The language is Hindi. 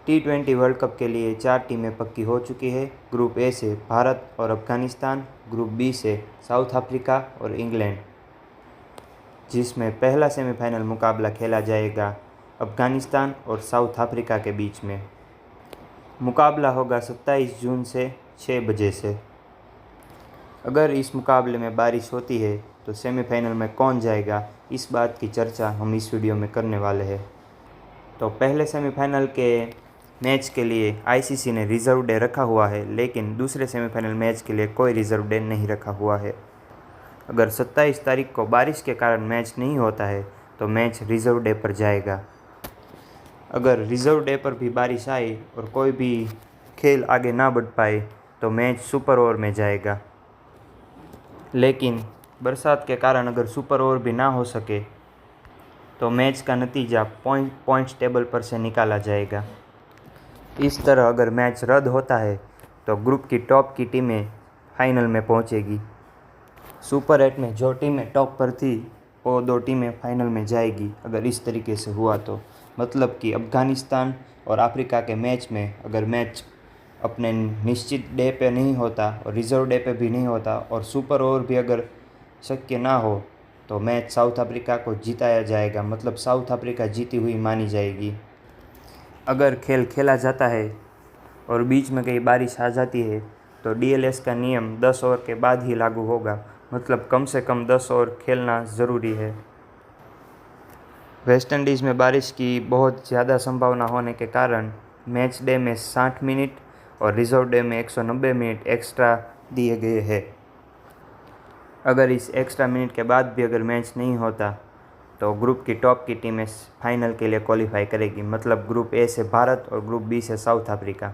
T20 वर्ल्ड कप के लिए 4 टीमें पक्की हो चुकी है। ग्रुप ए से भारत और अफगानिस्तान, ग्रुप बी से साउथ अफ्रीका और इंग्लैंड, जिसमें पहला सेमीफाइनल मुकाबला खेला जाएगा अफगानिस्तान और साउथ अफ्रीका के बीच में। मुकाबला होगा 27 जून से 6 बजे से। अगर इस मुकाबले में बारिश होती है तो सेमीफाइनल में कौन जाएगा, इस बात की चर्चा हम इस वीडियो में करने वाले हैं। तो पहले सेमीफाइनल के मैच के लिए आईसीसी ने रिज़र्व डे रखा हुआ है, लेकिन दूसरे सेमीफाइनल मैच के लिए कोई रिज़र्व डे नहीं रखा हुआ है। अगर 27 तारीख को बारिश के कारण मैच नहीं होता है तो मैच रिज़र्व डे पर जाएगा। अगर रिज़र्व डे पर भी बारिश आए और कोई भी खेल आगे ना बढ़ पाए तो मैच सुपर ओवर में जाएगा। लेकिन बरसात के कारण अगर सुपर ओवर भी ना हो सके तो मैच का नतीजा पॉइंट्स टेबल पर से निकाला जाएगा। इस तरह अगर मैच रद्द होता है तो ग्रुप की टॉप की टीमें फाइनल में पहुंचेगी। सुपर 8 में जो टीमें टॉप पर थी वो 2 टीमें फाइनल में जाएगी। अगर इस तरीके से हुआ तो मतलब कि अफगानिस्तान और अफ्रीका के मैच में अगर मैच अपने निश्चित डे पे नहीं होता और रिज़र्व डे पे भी नहीं होता और सुपर ओवर भी अगर शक्य ना हो तो मैच साउथ अफ्रीका को जिताया जाएगा, मतलब साउथ अफ्रीका जीती हुई मानी जाएगी। अगर खेल खेला जाता है और बीच में कहीं बारिश आ जाती है तो डीएलएस का नियम 10 ओवर के बाद ही लागू होगा, मतलब कम से कम 10 ओवर खेलना ज़रूरी है। वेस्ट इंडीज़ में बारिश की बहुत ज़्यादा संभावना होने के कारण मैच डे में 60 मिनट और रिज़र्व डे में 190 मिनट एक्स्ट्रा दिए गए हैं। अगर इस एक्स्ट्रा मिनट के बाद भी अगर मैच नहीं होता तो ग्रुप की टॉप की टीमें फाइनल के लिए क्वालिफाई करेगी, मतलब ग्रुप ए से भारत और ग्रुप बी से साउथ अफ्रीका।